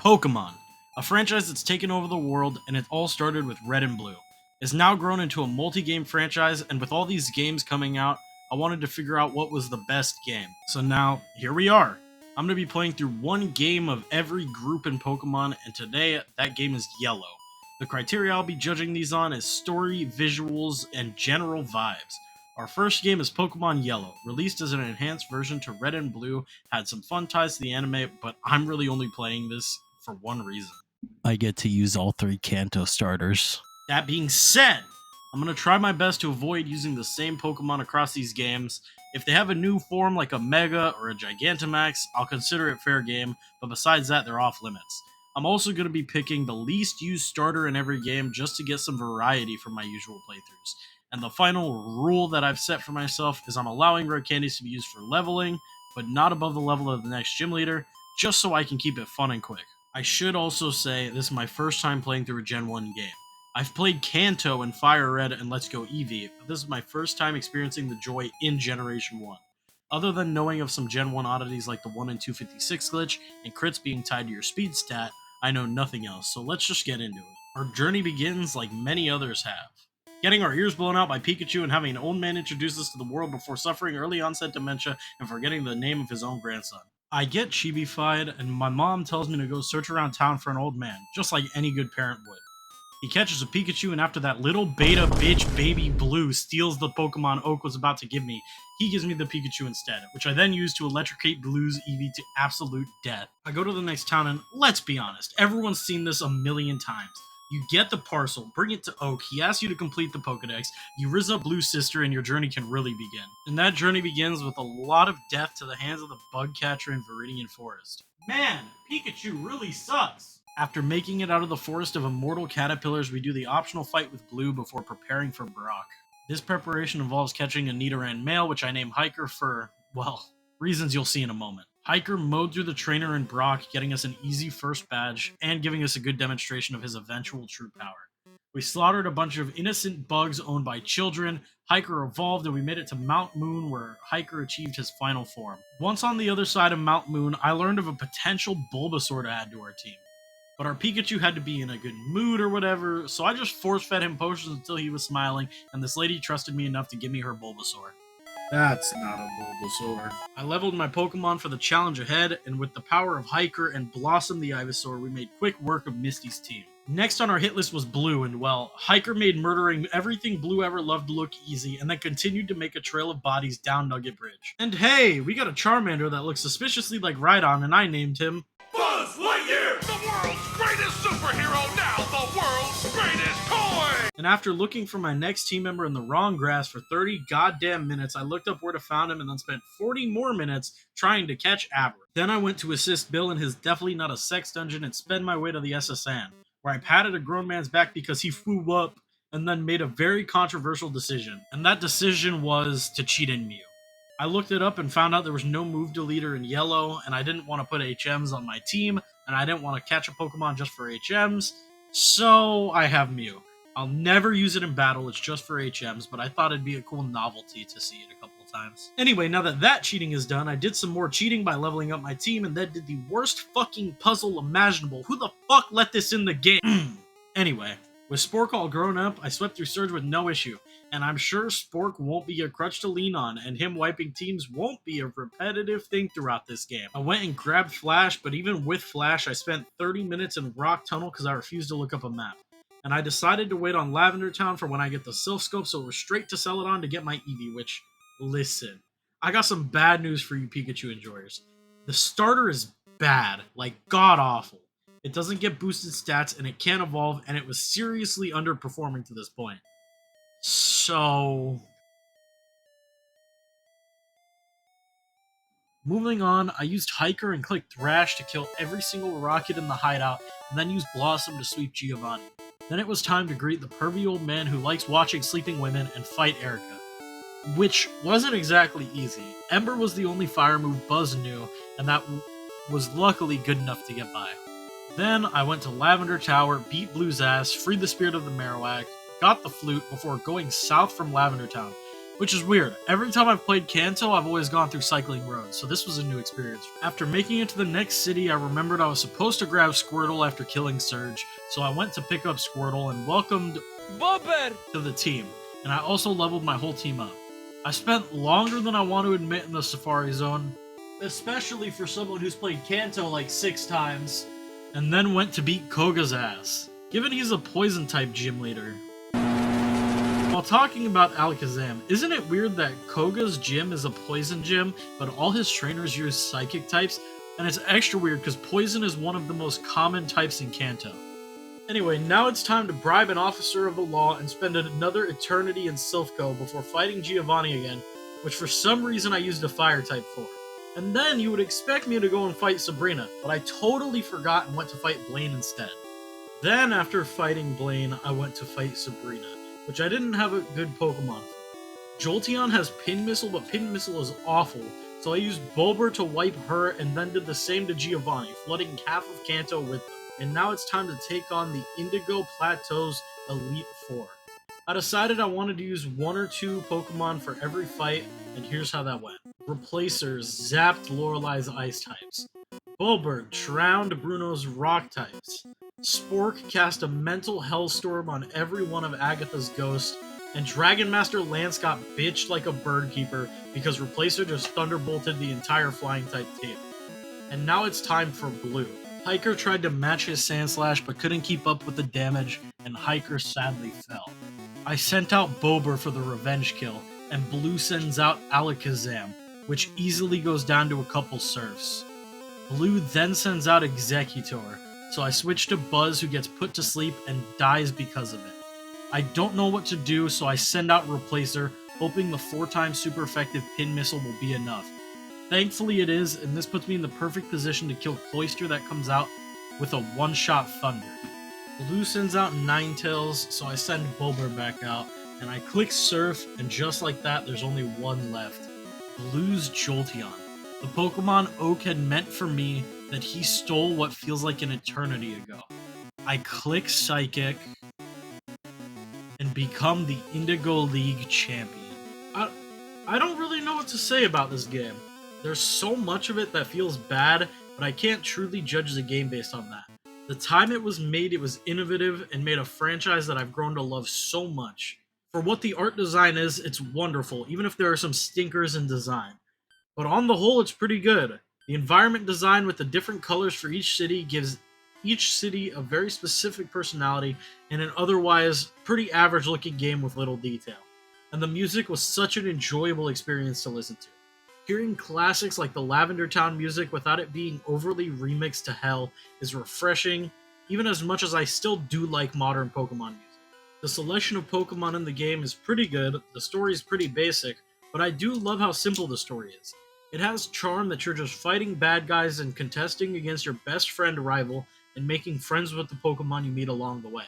Pokemon, a franchise that's taken over the world, and it all started with Red and Blue. It's now grown into a multi-game franchise, and with all these games coming out, I wanted to figure out what was the best game. So now, here we are. I'm going to be playing through one game of every group in Pokemon, and today, that game is Yellow. The criteria I'll be judging these on is story, visuals, and general vibes. Our first game is Pokemon Yellow, released as an enhanced version to Red and Blue, had some fun ties to the anime, but I'm really only playing this for one reason. I get to use all 3 Kanto starters. That being said, I'm going to try my best to avoid using the same Pokemon across these games. If they have a new form like a Mega or a Gigantamax, I'll consider it fair game, but besides that, they're off limits. I'm also going to be picking the least used starter in every game just to get some variety from my usual playthroughs. And the final rule that I've set for myself is I'm allowing rare candies to be used for leveling, but not above the level of the next gym leader, just so I can keep it fun and quick. I should also say this is my first time playing through a Gen 1 game. I've played Kanto and Fire Red and Let's Go Eevee, but this is my first time experiencing the joy in Generation 1. Other than knowing of some Gen 1 oddities like the 1 in 256 glitch and crits being tied to your speed stat, I know nothing else, so let's just get into it. Our journey begins like many others have. Getting our ears blown out by Pikachu and having an old man introduce us to the world before suffering early onset dementia and forgetting the name of his own grandson. I get chibi-fied, and my mom tells me to go search around town for an old man, just like any good parent would. He catches a Pikachu, and after that little beta bitch baby Blue steals the Pokemon Oak was about to give me, he gives me the Pikachu instead, which I then use to electrocute Blue's Eevee to absolute death. I go to the next town, and let's be honest, everyone's seen this a million times. You get the parcel, bring it to Oak, he asks you to complete the Pokedex, you rizz up Blue's sister, and your journey can really begin. And that journey begins with a lot of death to the hands of the bug catcher in Viridian Forest. Man, Pikachu really sucks! After making it out of the Forest of Immortal Caterpillars, we do the optional fight with Blue before preparing for Brock. This preparation involves catching a Nidoran male, which I name Hiker for, well, reasons you'll see in a moment. Hiker mowed through the trainer in Brock, getting us an easy first badge, and giving us a good demonstration of his eventual true power. We slaughtered a bunch of innocent bugs owned by children, Hiker evolved, and we made it to Mount Moon, where Hiker achieved his final form. Once on the other side of Mount Moon, I learned of a potential Bulbasaur to add to our team. But our Pikachu had to be in a good mood or whatever, so I just force-fed him potions until he was smiling, and this lady trusted me enough to give me her Bulbasaur. That's not a Bulbasaur. I leveled my Pokemon for the challenge ahead, and with the power of Hiker and Blossom the Ivysaur, we made quick work of Misty's team. Next on our hit list was Blue, and well, Hiker made murdering everything Blue ever loved look easy, and then continued to make a trail of bodies down Nugget Bridge. And hey, we got a Charmander that looks suspiciously like Rhydon, and I named him Buzz Lightyear! The world's greatest superhero, now the world's greatest toy! And after looking for my next team member in the wrong grass for 30 goddamn minutes, I looked up where to find him and then spent 40 more minutes trying to catch Abra. Then I went to assist Bill in his Definitely Not a Sex dungeon and sped my way to the SSN, where I patted a grown man's back because he flew up and then made a very controversial decision. And that decision was to cheat in Mew. I looked it up and found out there was no move deleter in Yellow, and I didn't want to put HMs on my team, and I didn't want to catch a Pokemon just for HMs, so I have Mew. I'll never use it in battle, it's just for HMs, but I thought it'd be a cool novelty to see it a couple of times. Anyway, now that cheating is done, I did some more cheating by leveling up my team, and then did the worst fucking puzzle imaginable. Who the fuck let this in the game? Anyway, with Spork all grown up, I swept through Surge with no issue, and I'm sure Spork won't be a crutch to lean on, and him wiping teams won't be a repetitive thing throughout this game. I went and grabbed Flash, but even with Flash, I spent 30 minutes in Rock Tunnel because I refused to look up a map. And I decided to wait on Lavender Town for when I get the Silph Scope, so we're straight to Celadon to get my Eevee, which, listen, I got some bad news for you Pikachu enjoyers. The starter is bad, like god-awful. It doesn't get boosted stats, and it can't evolve, and it was seriously underperforming to this point. So, moving on, I used Hiker and clicked Thrash to kill every single rocket in the hideout, and then used Blossom to sweep Giovanni. Then it was time to greet the pervy old man who likes watching sleeping women and fight Erica. Which wasn't exactly easy. Ember was the only fire move Buzz knew, and that was luckily good enough to get by. Then I went to Lavender Tower, beat Blue's ass, freed the spirit of the Marowak, got the flute before going south from Lavender Town. which is weird. Every time I've played Kanto, I've always gone through cycling roads, so this was a new experience. After making it to the next city, I remembered I was supposed to grab Squirtle after killing Surge, so I went to pick up Squirtle and welcomed Bobber to the team, and I also leveled my whole team up. I spent longer than I want to admit in the Safari Zone, especially for someone who's played Kanto like 6 times, and then went to beat Koga's ass, given he's a poison-type gym leader. While talking about Alakazam, isn't it weird that Koga's gym is a poison gym, but all his trainers use psychic types? And it's extra weird because poison is one of the most common types in Kanto. Anyway, now it's time to bribe an officer of the law and spend another eternity in Silphco before fighting Giovanni again, which for some reason I used a fire type for. And then you would expect me to go and fight Sabrina, but I totally forgot and went to fight Blaine instead. Then after fighting Blaine, I went to fight Sabrina, which I didn't have a good Pokemon for. Jolteon has Pin Missile, but Pin Missile is awful, so I used Bulbasaur to wipe her and then did the same to Giovanni, flooding half of Kanto with them. And now it's time to take on the Indigo Plateau's Elite Four. I decided I wanted to use 1 or 2 Pokemon for every fight, and here's how that went. Replacers zapped Lorelei's Ice types. Bulbird drowned Bruno's Rock types. Spork cast a Mental Hellstorm on every one of Agatha's ghosts, and Dragon Master Lance got bitched like a bird keeper because Replacer just thunderbolted the entire flying type team. And now it's time for Blue. Hiker tried to match his Sandslash but couldn't keep up with the damage, and Hiker sadly fell. I sent out Bober for the revenge kill, and Blue sends out Alakazam, which easily goes down to a couple surfs. Blue then sends out Executor, so I switch to Buzz, who gets put to sleep and dies because of it. I don't know what to do, so I send out Replacer, hoping the 4x super effective Pin Missile will be enough. Thankfully it is, and this puts me in the perfect position to kill Cloyster that comes out with a one-shot Thunder. Blue sends out Ninetales, so I send Bulber back out, and I click Surf, and just like that, there's only one left. Blue's Jolteon. The Pokemon Oak had meant for me that he stole what feels like an eternity ago. I click Psychic, and become the Indigo League champion. I don't really know what to say about this game. There's so much of it that feels bad, but I can't truly judge the game based on that. The time it was made, it was innovative and made a franchise that I've grown to love so much. For what the art design is, it's wonderful, even if there are some stinkers in design. But on the whole, it's pretty good. The environment design with the different colors for each city gives each city a very specific personality in an otherwise pretty average looking game with little detail. And the music was such an enjoyable experience to listen to. Hearing classics like the Lavender Town music without it being overly remixed to hell is refreshing, even as much as I still do like modern Pokemon music. The selection of Pokemon in the game is pretty good, the story is pretty basic, but I do love how simple the story is. It has charm that you're just fighting bad guys and contesting against your best friend rival and making friends with the Pokemon you meet along the way.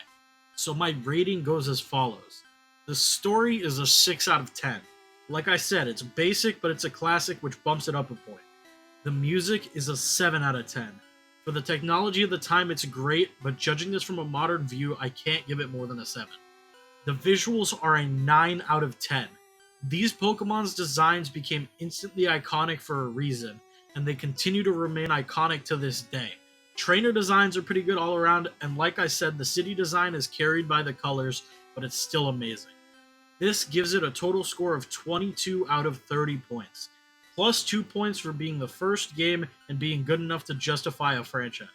So my rating goes as follows. The story is a 6 out of 10. Like I said, it's basic, but it's a classic, which bumps it up a point. The music is a 7 out of 10. For the technology of the time, it's great, but judging this from a modern view, I can't give it more than a 7. The visuals are a 9 out of 10. These Pokemon's designs became instantly iconic for a reason, and they continue to remain iconic to this day. Trainer designs are pretty good all around, and like I said, the city design is carried by the colors, but it's still amazing. This gives it a total score of 22 out of 30 points, plus 2 points for being the first game and being good enough to justify a franchise.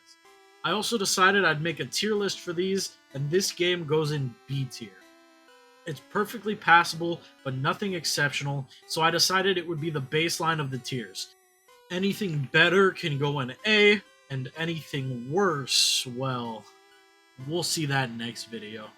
I also decided I'd make a tier list for these, and this game goes in B tier. It's perfectly passable, but nothing exceptional, so I decided it would be the baseline of the tiers. Anything better can go in A, and anything worse, well, we'll see that next video.